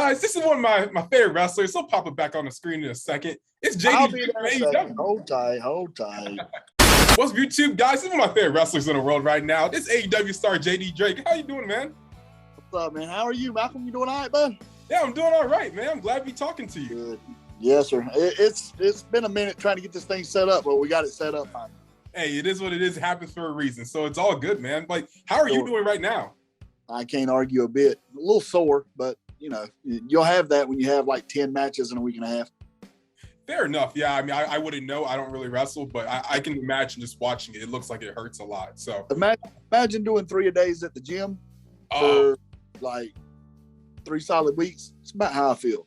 guys, this is one of my favorite wrestlers. He'll pop it back on the screen in a second. It's JD. I'll be there in a second. Hold tight. What's up, YouTube, guys? This is one of my favorite wrestlers in the world right now. This AEW star JD Drake. How you doing, man? What's up, man? How are you, Malcolm? You doing all right, bud? Yeah, I'm doing all right, man. I'm glad to be talking to you. Good. Yes, sir. It's been a minute trying to get this thing set up, but we got it set up finally. Hey, it is what it is. It happens for a reason. So it's all good, man. Like, how are you doing right now? I can't argue a bit. A little sore, but, you know, you'll have that when you have like 10 matches in a week and a half. Fair enough. Yeah, I mean, I wouldn't know. I don't really wrestle, but I can imagine just watching it. It looks like it hurts a lot. So imagine doing 3 a days at the gym for like 3 solid weeks. It's about how I feel.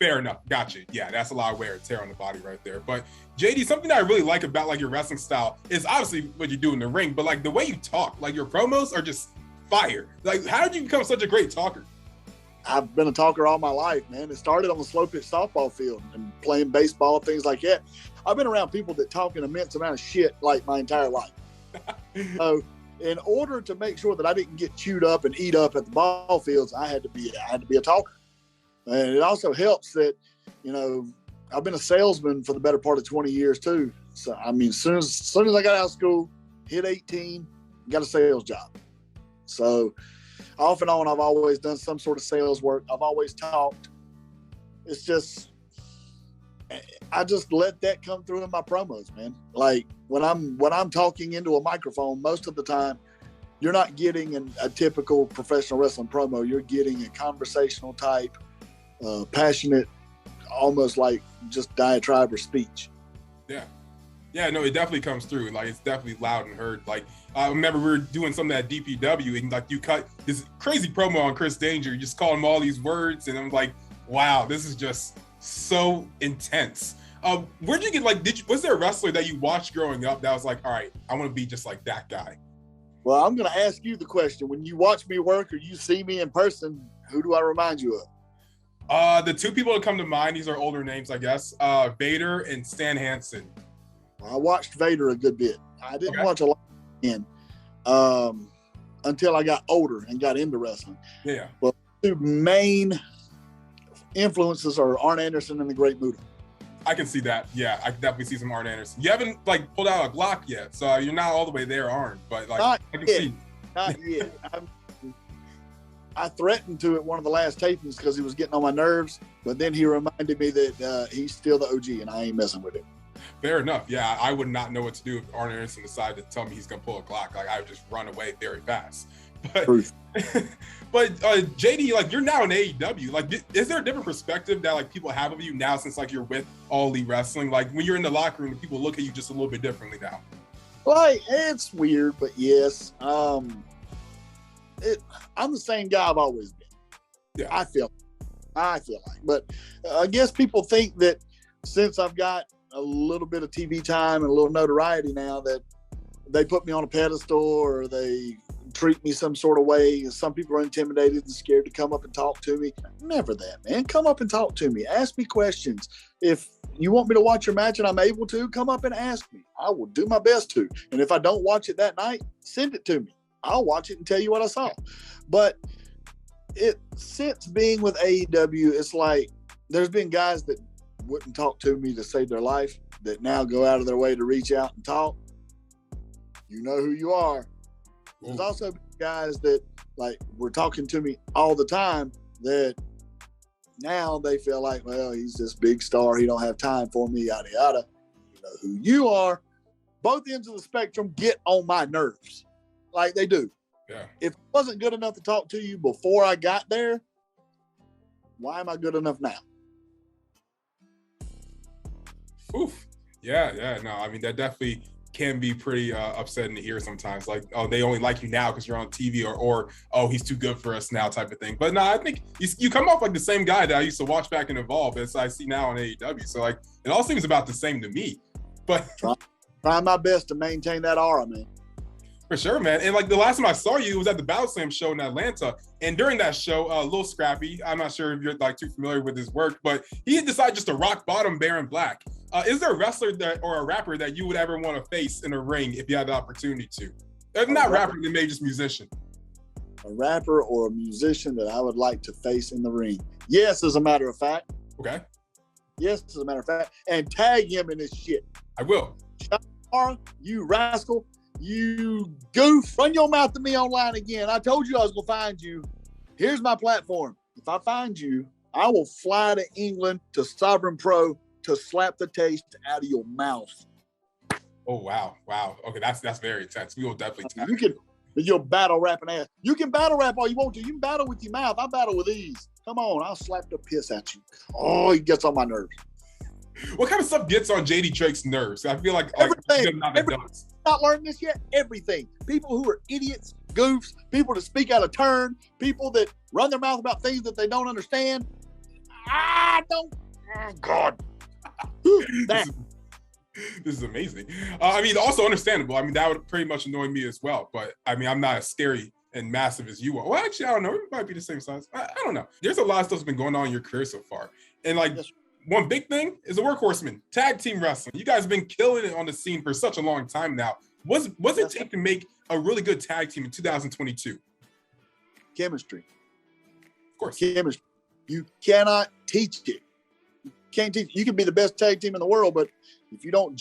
Fair enough. Gotcha. Yeah, that's a lot of wear and tear on the body right there. But JD, something that I really like about like your wrestling style is obviously what you do in the ring, but like the way you talk, like your promos are just fire. Like, how did you become such a great talker? I've been a talker all my life, man. It started on the slow pitch softball field and playing baseball, things like that. I've been around people that talk an immense amount of shit like my entire life. So in order to make sure that I didn't get chewed up and eat up at the ball fields, I had to be a talker. And it also helps that, you know, I've been a salesman for the better part of 20 years too. So, I mean, as soon as I got out of school, hit 18, got a sales job. So off and on, I've always done some sort of sales work. I've always talked. It's just, I just let that come through in my promos, man. Like when I'm talking into a microphone, most of the time, you're not getting a typical professional wrestling promo. You're getting a conversational type, passionate, almost like just diatribe or speech. Yeah, no, it definitely comes through. Like, it's definitely loud and heard. Like, I remember we were doing something at DPW, and like you cut this crazy promo on Chris Danger. You just called him all these words, and I'm like, wow, this is just so intense. Where'd you get was there a wrestler that you watched growing up that was like, all right, I want to be just like that guy? Well, I'm going to ask you the question. When you watch me work or you see me in person, who do I remind you of? The 2 people that come to mind, these are older names, I guess, Vader and Stan Hansen. I watched Vader a good bit. I didn't watch a lot until I got older and got into wrestling. Yeah. Well, 2 main influences are Arn Anderson and the Great Muta. I can see that. Yeah, I can definitely see some Arn Anderson. You haven't like pulled out a Glock yet, so you're not all the way there, Arn. But like, I can see. Not yet. I threatened to at one of the last tapings because he was getting on my nerves, but then he reminded me that he's still the OG and I ain't messing with him. Fair enough. Yeah, I would not know what to do if Arn Anderson decided to tell me he's gonna pull a Glock. Like, I would just run away very fast. But, JD, like, you're now in AEW. Like, is there a different perspective that like people have of you now since like you're with All Elite Wrestling? Like, when you're in the locker room, people look at you just a little bit differently now. Like, it's weird, but yes, I'm the same guy I've always been. Yeah, I feel like. But I guess people think that since I've got a little bit of TV time and a little notoriety now, that they put me on a pedestal or they treat me some sort of way. Some people are intimidated and scared to come up and talk to me. Never that, man. Come up and talk to me. Ask me questions. If you want me to watch your match and I'm able to, come up and ask me. I will do my best to. And if I don't watch it that night, send it to me. I'll watch it and tell you what I saw. But since being with AEW, it's like there's been guys that wouldn't talk to me to save their life that now go out of their way to reach out and talk. You know who you are. There's also guys that like were talking to me all the time that now they feel like, well, he's this big star. He don't have time for me, yada, yada. You know who you are. Both ends of the spectrum get on my nerves. Like they do. Yeah. If it wasn't good enough to talk to you before I got there, why am I good enough now? Oof. Yeah. No, I mean, that definitely can be pretty upsetting to hear sometimes. Like, oh, they only like you now because you're on TV, or oh, he's too good for us now type of thing. But no, I think you come off like the same guy that I used to watch back in Evolve as I see now on AEW. So like, it all seems about the same to me. But try my best to maintain that aura, man. For sure, man. And like the last time I saw you was at the Battle Slam show in Atlanta. And during that show, Lil Scrappy, I'm not sure if you're like too familiar with his work, but he decided just to rock bottom Baron Black. Is there a wrestler or a rapper that you would ever want to face in a ring if you had the opportunity to? If not rapper, then maybe just musician. a rapper or a musician that I would like to face in the ring? Yes, as a matter of fact. Okay. Yes, as a matter of fact. And tag him in this shit. I will. Shara, you rascal, you goof, run your mouth to me online again. I told you I was going to find you. Here's my platform. If I find you, I will fly to England to Sovereign Pro to slap the taste out of your mouth. Oh, wow. Wow. Okay, that's very intense. We will definitely tag. You can, your battle rapping ass. You can battle rap all you want to. You can battle with your mouth. I battle with ease. Come on, I'll slap the piss at you. Oh, he gets on my nerves. What kind of stuff gets on JD Drake's nerves? I feel like everything. Not learning this yet. Everything. People who are idiots, goofs, people that speak out of turn, people that run their mouth about things that they don't understand. I don't. Oh God. This is amazing. I mean, also understandable. I mean, that would pretty much annoy me as well. But I mean, I'm not as scary and massive as you are. Well, actually, I don't know. It might be the same size. I don't know. There's a lot of stuff that's been going on in your career so far. And like, one big thing is the Workhorsemen, tag team wrestling. You guys have been killing it on the scene for such a long time now. What's it take to make a really good tag team in 2022? Chemistry. Of course. Chemistry. You cannot teach it. You can't teach. You can be the best tag team in the world, but if you don't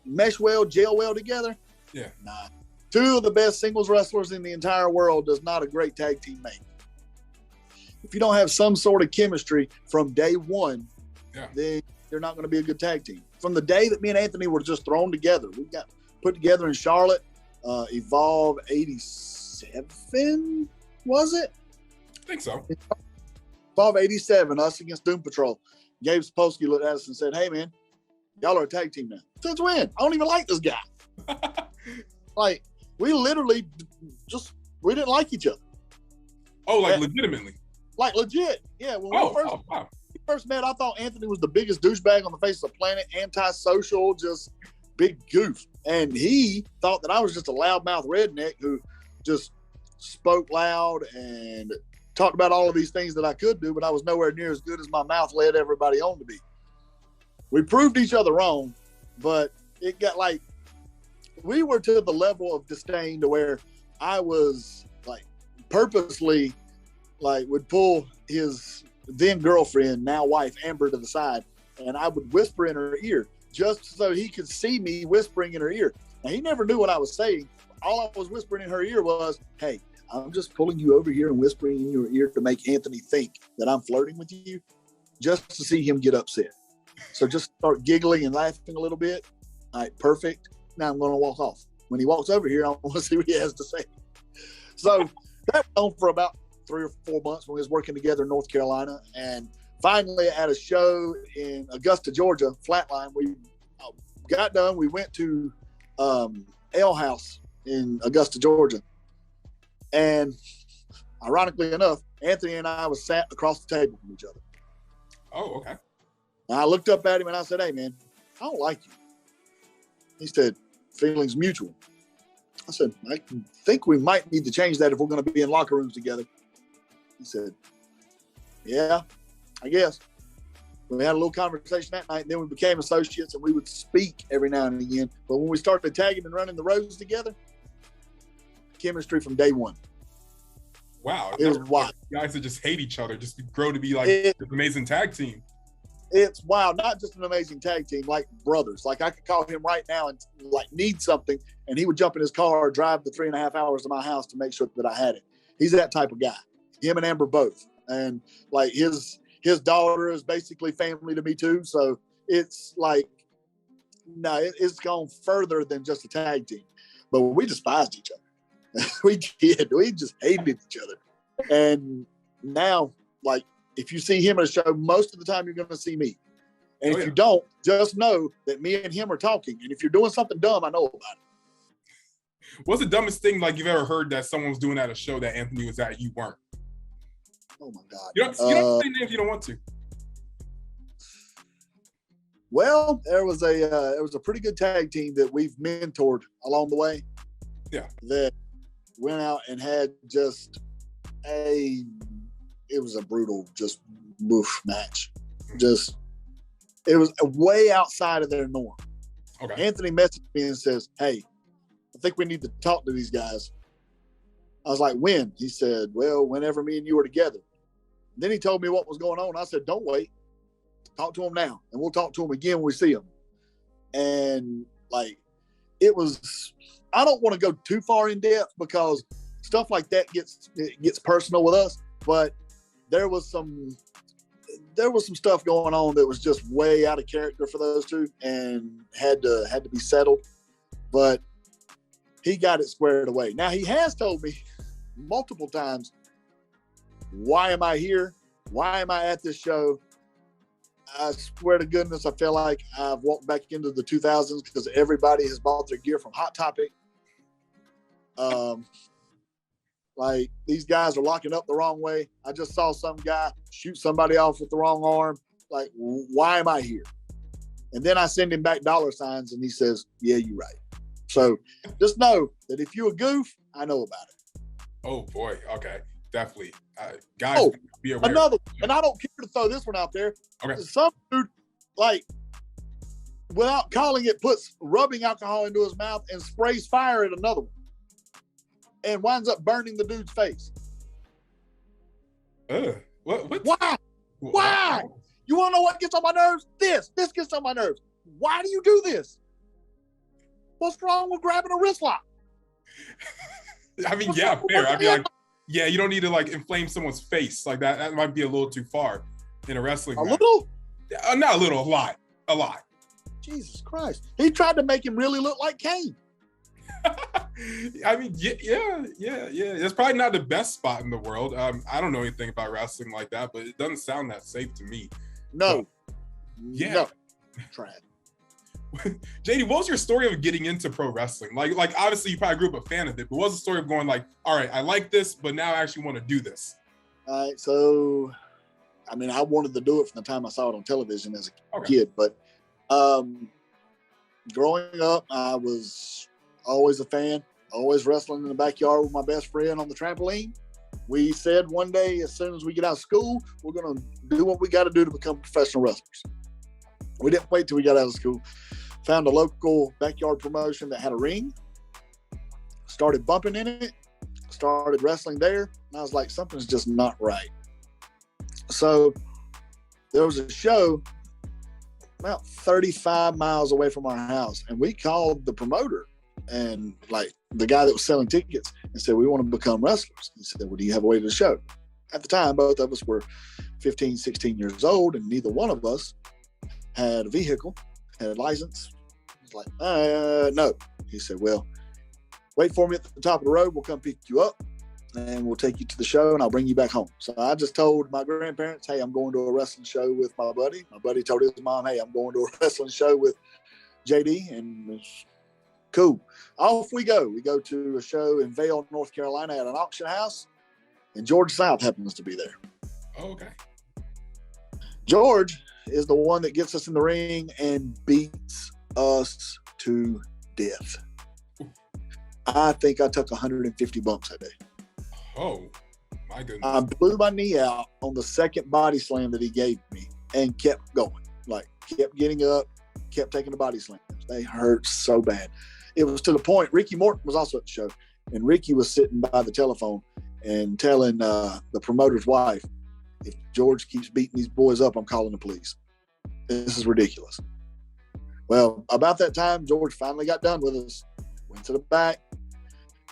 mesh well, gel well together, nah. Two of the best singles wrestlers in the entire world does not a great tag team make. If you don't have some sort of chemistry from day one, then you're not going to be a good tag team. From the day that me and Anthony were just thrown together, we got put together in Charlotte, Evolve 87, was it? I think so. Evolve 87, us against Doom Patrol. Gabe Sapolsky looked at us and said, "Hey, man, y'all are a tag team now." Since when? I don't even like this guy. Like, we literally we didn't like each other. Oh, like legitimately? Like legit. Yeah. When we first met, I thought Anthony was the biggest douchebag on the face of the planet, antisocial, just big goof. And he thought that I was just a loudmouth redneck who just spoke loud and talked about all of these things that I could do, but I was nowhere near as good as my mouth led everybody on to be. We proved each other wrong, but it got like, we were to the level of disdain to where I was like purposely like would pull his then girlfriend, now wife, Amber, to the side, and I would whisper in her ear just so he could see me whispering in her ear. Now, he never knew what I was saying. All I was whispering in her ear was, "Hey, I'm just pulling you over here and whispering in your ear to make Anthony think that I'm flirting with you, just to see him get upset. So just start giggling and laughing a little bit. All right, perfect. Now I'm going to walk off. When he walks over here, I want to see what he has to say." So that went on for about 3 or 4 months when we was working together in North Carolina. And finally at a show in Augusta, Georgia, Flatline, we got done. We went to Ale House in Augusta, Georgia. And ironically enough, Anthony and I was sat across the table from each other. Oh, okay. And I looked up at him and I said, "Hey, man, I don't like you." He said, "Feelings mutual." I said, "I think we might need to change that if we're going to be in locker rooms together." He said, "Yeah, I guess." We had a little conversation that night, and then we became associates, and we would speak every now and again. But when we started tagging and running the roads together, chemistry from day one. Wow. It was wild. Guys that just hate each other just grow to be like this amazing tag team. It's wild. Not just an amazing tag team, like brothers. Like I could call him right now and like need something, and he would jump in his car, drive the 3.5 hours to my house to make sure that I had it. He's that type of guy. Him and Amber both. And like his daughter is basically family to me too. So it's like, no, it's gone further than just a tag team. But we despised each other. We did. We just hated each other. And now, like, if you see him at a show, most of the time you're going to see me. And if you don't, just know that me and him are talking. And if you're doing something dumb, I know about it. What's the dumbest thing like you've ever heard that someone was doing at a show that Anthony was at, you weren't? Oh my God. You don't say names you don't want to. Well, there was a pretty good tag team that we've mentored along the way. Yeah. That went out and had just it was a brutal, just woof match. Just, it was way outside of their norm. Okay. Anthony messaged me and says, "Hey, I think we need to talk to these guys." I was like, when? He said, well, whenever me and you were together. Then he told me what was going on. I said, don't wait. Talk to him now. And we'll talk to him again when we see him. And like, it was, I don't want to go too far in depth because stuff like that gets personal with us. But there was some stuff going on that was just way out of character for those two and had to be settled. But he got it squared away. Now, he has told me multiple times, why am I here? Why am I at this show? I swear to goodness, I feel like I've walked back into the 2000s because everybody has bought their gear from Hot Topic. Like, these guys are locking up the wrong way. I just saw some guy shoot somebody off with the wrong arm. Like, why am I here? And then I send him back dollar signs, and he says, yeah, you're right. So just know that if you're a goof, I know about it. Oh, boy. Okay. Definitely. Guys, be aware. Another, and I don't care to throw this one out there. Okay. Some dude, like, without calling it, puts rubbing alcohol into his mouth and sprays fire at another one and winds up burning the dude's face. What? Why? Why? You want to know what gets on my nerves? This gets on my nerves. Why do you do this? What's wrong with grabbing a wrist lock? I mean, yeah, fair. I mean, like, yeah, you don't need to like inflame someone's face like that. That might be a little too far in a wrestling match. Little? Not a little, a lot. Jesus Christ. He tried to make him really look like Kane. I mean, yeah. It's probably not the best spot in the world. I don't know anything about wrestling like that, but it doesn't sound that safe to me. No. Yeah. No. Try it. JD, what was your story of getting into pro wrestling? Like obviously you probably grew up a fan of it, but what was the story of going like, all right, I like this, but now I actually want to do this? All right, so, I mean, I wanted to do it from the time I saw it on television as a kid, but growing up, I was always a fan, always wrestling in the backyard with my best friend on the trampoline. We said one day, as soon as we get out of school, we're going to do what we got to do to become professional wrestlers. We didn't wait till we got out of school. Found a local backyard promotion that had a ring, started bumping in it, started wrestling there, and I was like, something's just not right. So there was a show about 35 miles away from our house, and we called the promoter and like the guy that was selling tickets and said, we want to become wrestlers. He said, well, do you have a way to the show? At the time, both of us were 15, 16 years old, and neither one of us had a vehicle, had a license. He's like, no. He said, well, wait for me at the top of the road. We'll come pick you up and we'll take you to the show and I'll bring you back home. So I just told my grandparents, hey, I'm going to a wrestling show with my buddy. My buddy told his mom, hey, I'm going to a wrestling show with JD, and it's cool. Off we go. We go to a show in Vail, North Carolina at an auction house, and George South happens to be there. Oh, okay. George is the one that gets us in the ring and beats us to death. I think I took 150 bumps that day. Oh, my goodness. I blew my knee out on the second body slam that he gave me and kept going. Like, kept getting up, kept taking the body slams. They hurt so bad. It was to the point, Ricky Morton was also at the show, and Ricky was sitting by the telephone and telling the promoter's wife, if George keeps beating these boys up, I'm calling the police. This is ridiculous. Well, about that time, George finally got done with us, went to the back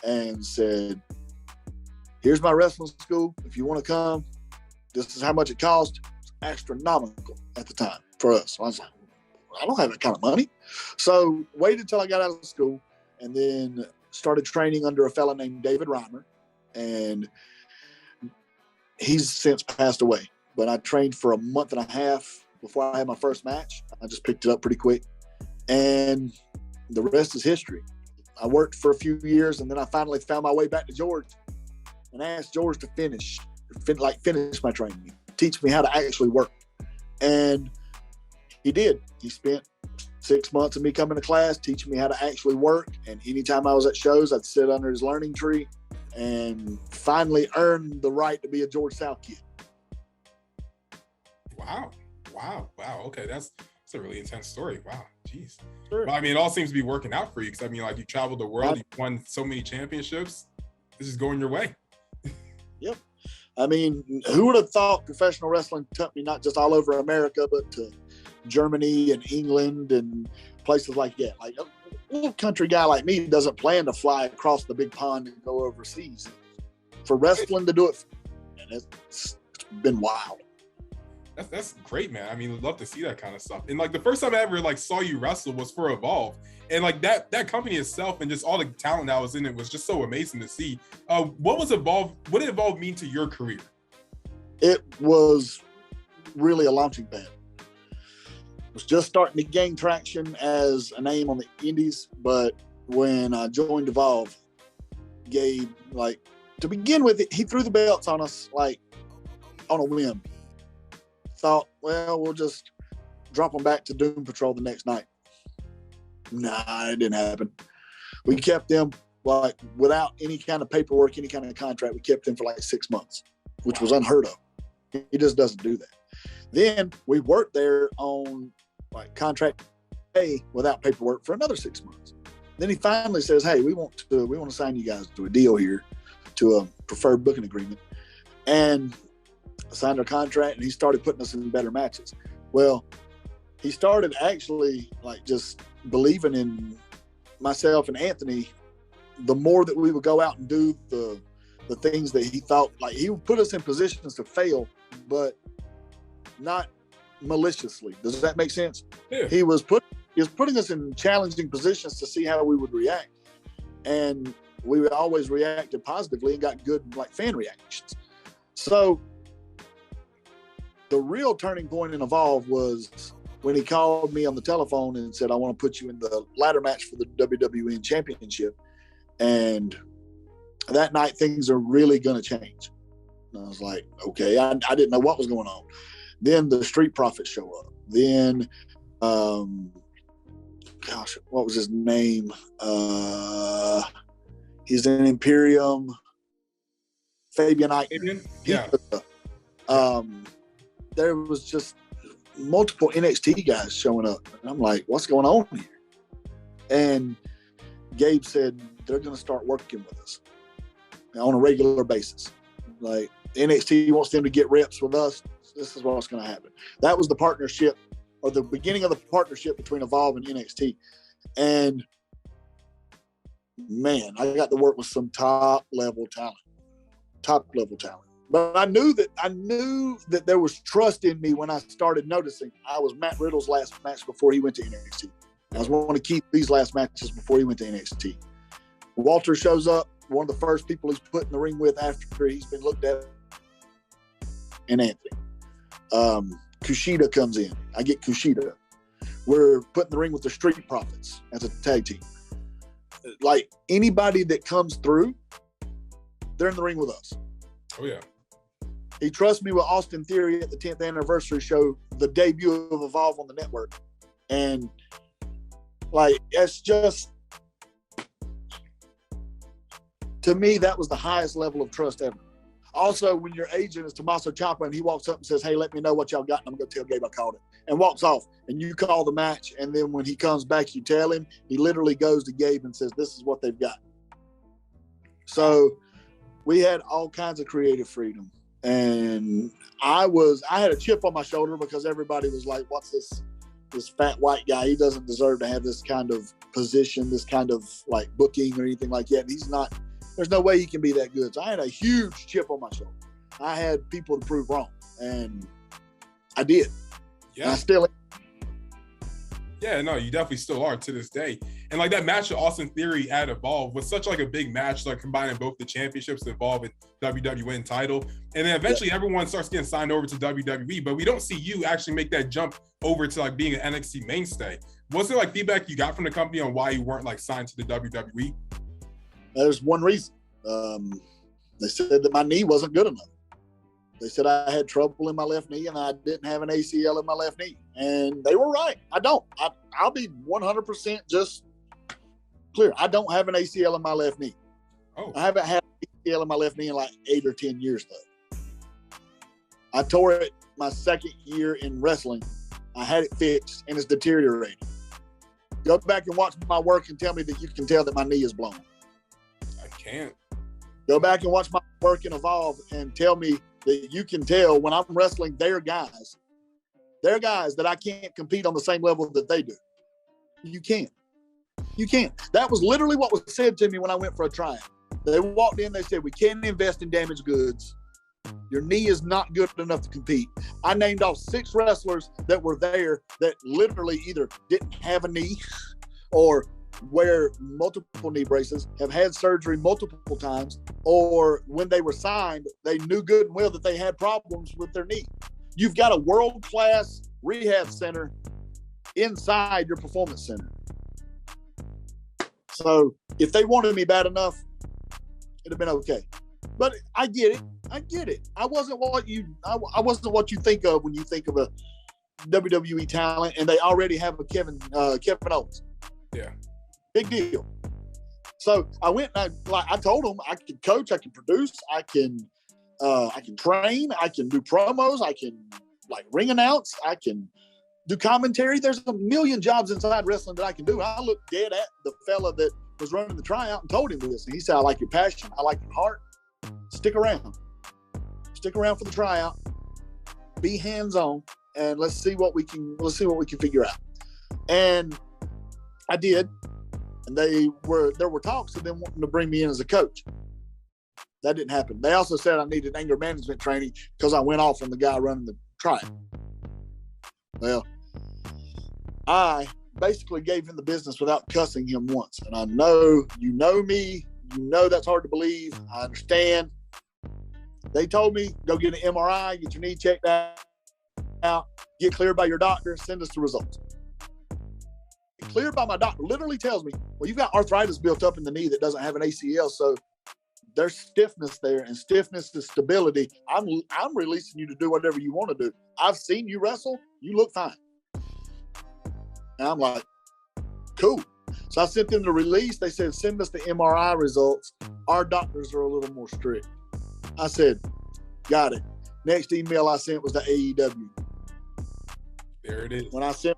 and said, here's my wrestling school. If you want to come, this is how much it cost. It's astronomical at the time for us. So I was like, I don't have that kind of money. So waited till I got out of school and then started training under a fella named David Reimer. And he's since passed away. But I trained for a month and a half before I had my first match. I just picked it up pretty quick. And the rest is history. I worked for a few years, and then I finally found my way back to George and asked George to finish my training, teach me how to actually work. And he did. He spent 6 months of me coming to class, teaching me how to actually work. And anytime I was at shows, I'd sit under his learning tree and finally earned the right to be a George South kid. Wow. Okay, that's a really intense story. Wow, jeez. Sure. Well, I mean, it all seems to be working out for you because I mean, like, you traveled the world, you've won so many championships. This is going your way. Yep. I mean, who would have thought professional wrestling took me not just all over America, but to Germany and England and places like that. Like a little country guy like me doesn't plan to fly across the big pond and go overseas. For wrestling to do it, and it's been wild. That's great, man. I mean, I'd love to see that kind of stuff. And like the first time I ever like saw you wrestle was for Evolve, and like that company itself and just all the talent that was in it was just so amazing to see. What was Evolve? What did Evolve mean to your career? It was really a launching pad. It was just starting to gain traction as a name on the indies, but when I joined Evolve, Gabe, like to begin with, he threw the belts on us like on a whim. Thought, well, we'll just drop them back to Doom Patrol the next night. Nah, it didn't happen. We kept them like without any kind of paperwork, any kind of contract. We kept them for like 6 months, which was unheard of. He just doesn't do that. Then we worked there on like contract pay without paperwork for another 6 months. Then he finally says, "Hey, we want to sign you guys to a deal here, to a preferred booking agreement," and signed our contract, and he started putting us in better matches. Well, he started actually like just believing in myself and Anthony. The more that we would go out and do the things that he thought, like he would put us in positions to fail, but not maliciously. Does that make sense? Yeah. He was putting us in challenging positions to see how we would react, and we always reacted positively and got good like fan reactions. So the real turning point in Evolve was when he called me on the telephone and said, "I want to put you in the ladder match for the WWE Championship." And that night, things are really going to change. And I was like, okay, I didn't know what was going on. Then the Street Profits show up. Then, gosh, what was his name? He's in Imperium. Fabian Eichner. Yeah. There was just multiple NXT guys showing up. And I'm like, what's going on here? And Gabe said, they're going to start working with us on a regular basis. Like NXT wants them to get reps with us. This is what's going to happen. That was the partnership, or the beginning of the partnership between Evolve and NXT. And man, I got to work with some top level talent. But I knew that there was trust in me when I started noticing I was Matt Riddle's last match before he went to NXT. I was wanting to keep these last matches before he went to NXT. Walter shows up, one of the first people he's put in the ring with after he's been looked at, and Anthony. Kushida comes in. I get Kushida. We're put in the ring with the Street Profits as a tag team. Like anybody that comes through, they're in the ring with us. Oh, yeah. He trusts me with Austin Theory at the 10th anniversary show, the debut of Evolve on the network. And like, it's just, to me, that was the highest level of trust ever. Also, when your agent is Tommaso Ciampa and he walks up and says, "Hey, let me know what y'all got, and I'm going to tell Gabe I called it," and walks off, and you call the match, and then when he comes back, you tell him, he literally goes to Gabe and says, "This is what they've got." So we had all kinds of creative freedom. And I had a chip on my shoulder because everybody was like, "What's this fat white guy? He doesn't deserve to have this kind of position, this kind of like booking or anything like that. He's not, there's no way he can be that good." So I had a huge chip on my shoulder. I had people to prove wrong, and I did. Yeah. And I still am. Yeah, no, you definitely still are to this day. And like that match with Austin Theory at Evolve was such like a big match, like combining both the championships, the Evolve and WWE title. And then eventually everyone starts getting signed over to WWE, but we don't see you actually make that jump over to like being an NXT mainstay. What's the like feedback you got from the company on why you weren't like signed to the WWE? There's one reason. They said that my knee wasn't good enough. They said I had trouble in my left knee and I didn't have an ACL in my left knee. And they were right. I don't. I'll be 100% just clear. I don't have an ACL in my left knee. Oh. I haven't had an ACL in my left knee in like 8 or 10 years, though. I tore it my second year in wrestling. I had it fixed and it's deteriorating. Go back and watch my work and tell me that you can tell that my knee is blown. I can't. Go back and watch my work and evolve and tell me that you can tell when I'm wrestling their guys that I can't compete on the same level that they do. You can't. You can't. That was literally what was said to me when I went for a tryout. They walked in, they said, we can't invest in damaged goods. Your knee is not good enough to compete. I named off 6 wrestlers that were there that literally either didn't have a knee or wear multiple knee braces, have had surgery multiple times, or when they were signed, they knew good and well that they had problems with their knee. You've got a world-class rehab center inside your performance center. So if they wanted me bad enough, it'd have been okay. But I get it. I wasn't what you think of when you think of a WWE talent, and they already have a Kevin Owens. Yeah. Big deal. So I went and I told them I can coach, I can produce, I can train, I can do promos, I can ring announce, I can do commentary. There's a million jobs inside wrestling that I can do. I looked dead at the fella that was running the tryout and told him this. And he said, I like your passion, I like your heart. Stick around. Stick around for the tryout. Be hands-on, and let's see what we can figure out. And I did. And there were talks of them wanting to bring me in as a coach. That didn't happen. They also said I needed anger management training because I went off on the guy running the tryout. Well, I basically gave him the business without cussing him once. And I know, you know me, you know that's hard to believe. I understand. They told me, go get an MRI, get your knee checked out, get cleared by your doctor, send us the results. Cleared by my doctor literally tells me, well, you've got arthritis built up in the knee that doesn't have an ACL, so there's stiffness there, and stiffness is stability. I'm releasing you to do whatever you want to do. I've seen you wrestle. You look fine. And I'm like, cool. So I sent them the release. They said, send us the MRI results. Our doctors are a little more strict. I said, got it. Next email I sent was to AEW. There it is. When I sent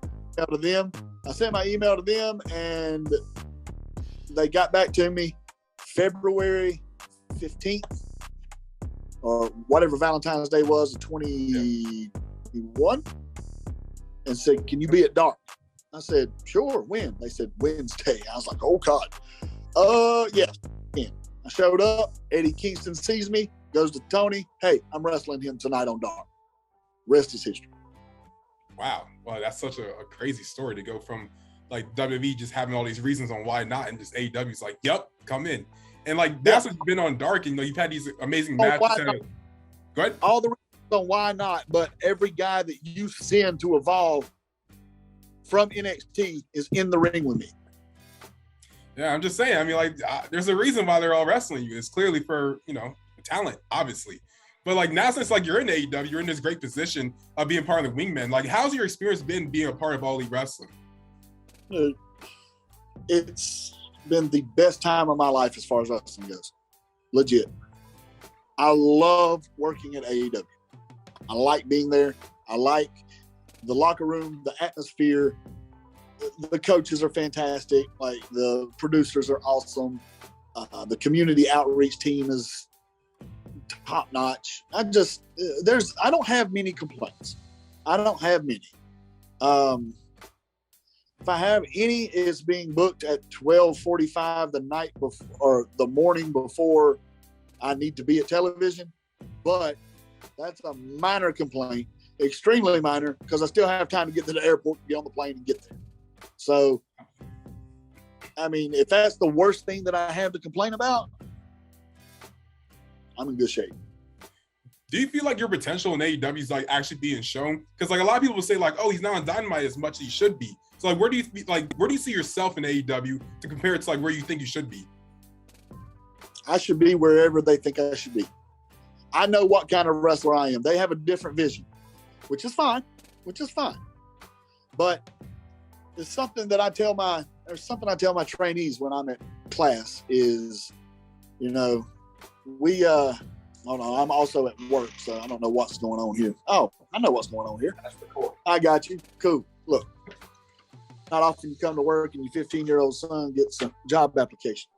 my email to them, and they got back to me February 15th or whatever Valentine's Day was, 2021, and said, can you be at Dark? I said, sure. When? They said Wednesday. I was like, oh God. Yeah. I showed up. Eddie Kingston sees me, goes to Tony. Hey, I'm wrestling him tonight on Dark. Rest is history. Wow. Well, that's such a crazy story to go from WWE just having all these reasons on why not, and just AEW's like, yep, come in. And that's what's been on Dark. And you've had these amazing matches. Go ahead. All the reasons on why not, but every guy that you send to evolve from NXT is in the ring with me. Yeah, I'm just saying. I mean, there's a reason why they're all wrestling you. It's clearly for, talent, obviously. But now since you're in AEW, you're in this great position of being part of the Wingmen. How's your experience been being a part of All Elite Wrestling? It's been the best time of my life as far as wrestling goes. Legit. I love working at AEW. I like being there. I like the locker room, the atmosphere. The coaches are fantastic. The producers are awesome. The community outreach team is top notch. I don't have many complaints. I don't have many. If I have any, it's being booked at 12:45 the night before or the morning before I need to be at television. But that's a minor complaint, extremely minor, because I still have time to get to the airport, get on the plane, and get there. So, I mean, if that's the worst thing that I have to complain about, I'm in good shape. Do you feel like your potential in AEW is actually being shown? Because a lot of people will say oh, he's not on Dynamite as much as he should be. So where do you see yourself in AEW to compare it to where you think you should be? I should be wherever they think I should be. I know what kind of wrestler I am. They have a different vision, which is fine. But it's something that I tell my trainees when I'm at class is, we hold on, I'm also at work, so I don't know what's going on here. Oh, I know what's going on here. That's the core. I got you. Cool. Look, not often you come to work and your 15-year-old son gets a job application.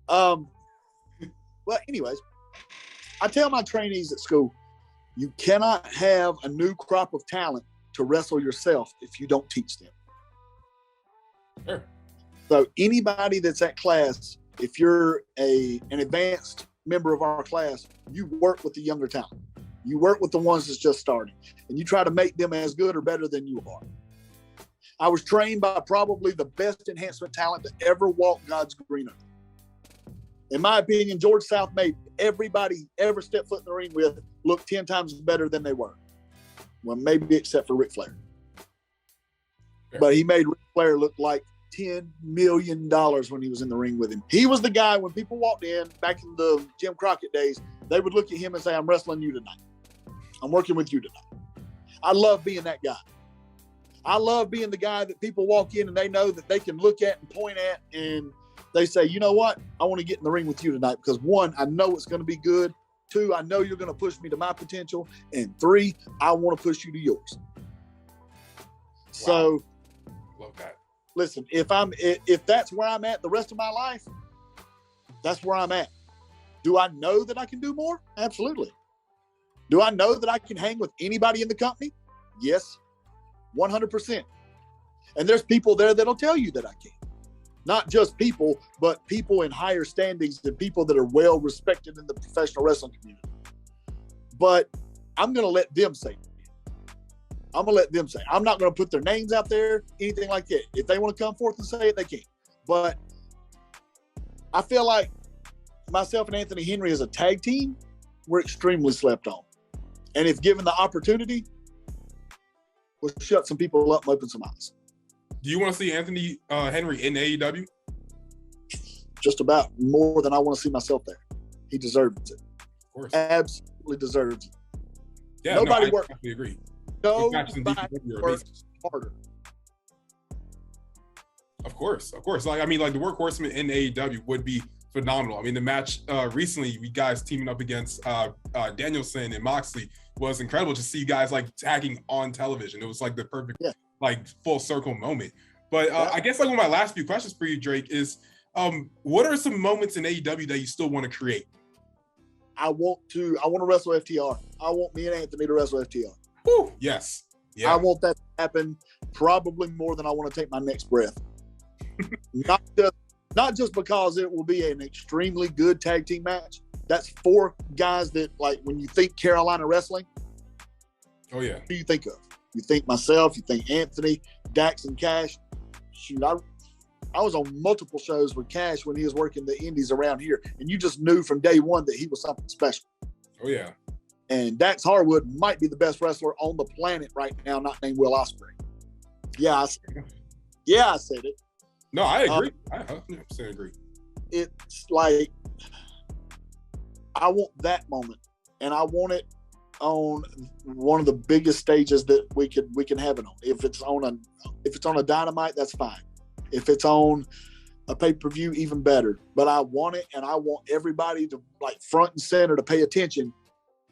Well, Well, anyways, I tell my trainees at school, you cannot have a new crop of talent to wrestle yourself if you don't teach them. Sure. So anybody that's at class, if you're an advanced member of our class, you work with the younger talent. You work with the ones that's just starting, and you try to make them as good or better than you are. I was trained by probably the best enhancement talent to ever walk God's green earth. In my opinion, George South made everybody ever step foot in the ring with look 10 times better than they were. Well, maybe except for Ric Flair. Sure. But he made Ric Flair look like $10 million when he was in the ring with him. He was the guy when people walked in back in the Jim Crockett days, they would look at him and say, I'm wrestling you tonight. I'm working with you tonight. I love being that guy. I love being the guy that people walk in and they know that they can look at and point at and they say, you know what? I want to get in the ring with you tonight because 1, I know it's going to be good. 2, I know you're going to push me to my potential. And 3, I want to push you to yours. Wow. So love that. Listen, if that's where I'm at the rest of my life, that's where I'm at. Do I know that I can do more? Absolutely. Do I know that I can hang with anybody in the company? Yes, 100%. And there's people there that'll tell you that I can. Not just people, but people in higher standings than people that are well respected in the professional wrestling community. But I'm going to let them say it. I'm going to let them say it. I'm not going to put their names out there, anything like that. If they want to come forth and say it, they can. But I feel like myself and Anthony Henry as a tag team, we're extremely slept on. And if given the opportunity, we'll shut some people up and open some eyes. Do you want to see Anthony Henry in AEW? Just about more than I want to see myself there. He deserves it. Of course. Absolutely deserves it. Yeah, nobody I works. definitely agree. Nobody works harder. Of course. Like, I mean, like the Workhorsemen in AEW would be phenomenal. I mean, the match recently, we guys teaming up against Danielson and Moxley was incredible to see you guys like tagging on television. It was like the perfect, like full circle moment. But I guess like one of my last few questions for you, Drake, is what are some moments in AEW that you still want to create? I want to wrestle FTR. I want me and Anthony to wrestle FTR. Woo, yes. Yeah. I want that to happen probably more than I want to take my next breath. Not just because it will be an extremely good tag team match. That's 4 guys that, like, when you think Carolina wrestling, oh yeah, who do you think of? You think myself, you think Anthony, Dax, and Cash. Shoot, I was on multiple shows with Cash when he was working the indies around here, and you just knew from day one that he was something special. Oh yeah. And Dax Harwood might be the best wrestler on the planet right now, not named Will Ospreay. I said it. No, I agree. I 100% agree. It's like, I want that moment, and I want it on one of the biggest stages that we can have it on. If it's on a Dynamite, that's fine. If it's on a pay-per-view, even better. But I want it, and I want everybody to, like, front and center to pay attention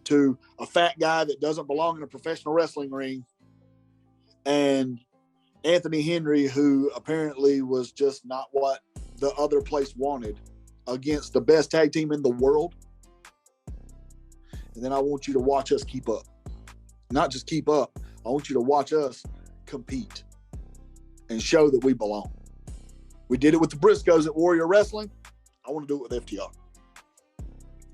to a fat guy that doesn't belong in a professional wrestling ring, and Anthony Henry, who apparently was just not what the other place wanted, against the best tag team in the world. And then I want you to watch us keep up. Not just keep up. I want you to watch us compete and show that we belong. We did it with the Briscoes at Warrior Wrestling. I want to do it with FTR.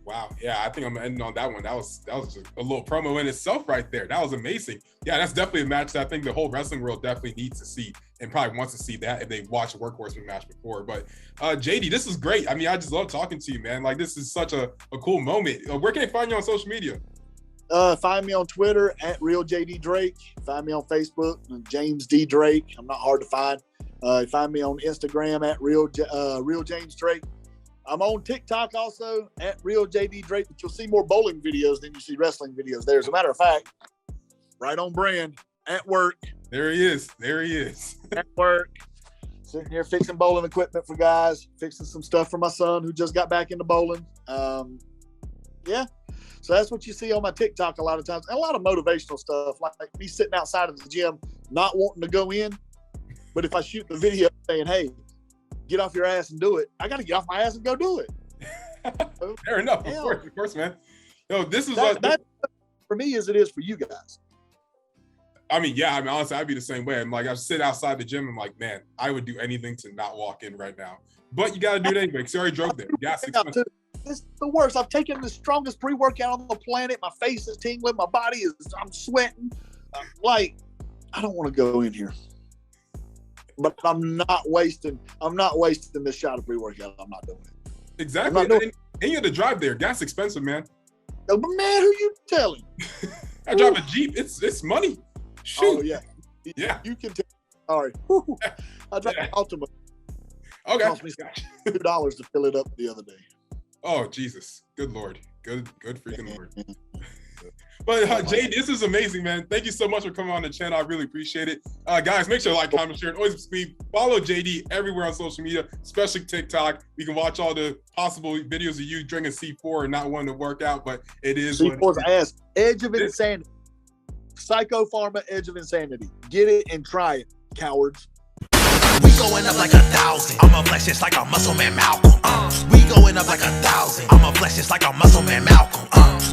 Wow. Yeah, I think I'm ending on that one. That was just a little promo in itself right there. That was amazing. Yeah, that's definitely a match that I think the whole wrestling world definitely needs to see and probably wants to see that if they watched a Workhorsemen match before. But JD, this is great. I mean, I just love talking to you, man. Like, this is such a cool moment. Where can I find you on social media? Find me on Twitter at RealJDDrake. Find me on Facebook, James D. Drake. I'm not hard to find. Find me on Instagram at Real James Drake. I'm on TikTok also at RealJDDrake, but you'll see more bowling videos than you see wrestling videos there. As a matter of fact, right on brand, at work. There he is. At work. Sitting here fixing bowling equipment for guys, fixing some stuff for my son who just got back into bowling. So that's what you see on my TikTok a lot of times. And a lot of motivational stuff, like me sitting outside of the gym, not wanting to go in. But if I shoot the video saying, hey, get off your ass and do it, I got to get off my ass and go do it. Fair enough. Of course, man. Yo, this is that for me as it is for you guys. I mean, yeah. I mean, honestly, I'd be the same way. I'm like, I sit outside the gym. I'm like, man, I would do anything to not walk in right now. But you got to do it anyway. Because you already drove there. Gas expensive. It's the worst. I've taken the strongest pre-workout on the planet. My face is tingling. My body is. I'm sweating. Like, I don't want to go in here. But I'm not wasting this shot of pre-workout. I'm not doing it. Exactly. And you had to drive there. Gas expensive, man. But man, who you telling? I drive a Jeep. It's money. Shoot. Oh yeah. Yeah. You can tell. Sorry. I drive an Altima. Okay. It cost me $2 to fill it up the other day. Oh Jesus. Good Lord. Good freaking Lord. But Jay, this is amazing, man. Thank you so much for coming on the channel. I really appreciate it. Guys, make sure to like, comment, share, and always subscribe. Follow JD everywhere on social media, especially TikTok. You can watch all the possible videos of you drinking C4 and not wanting to work out, but it is C4's ass. Edge of insanity. Psycho Pharma, Edge of Insanity. Get it and try it, cowards. We going up like 1,000. I'm a flex just like a muscle man Malcolm. We going up like 1,000. I'm a flex just like a muscle man Malcolm.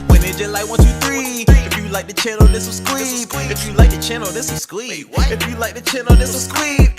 When it just like 1, 2, 3. If you like the channel, this will squeeze. If you like the channel, this will squeeze. If you like the channel, this will squeeze.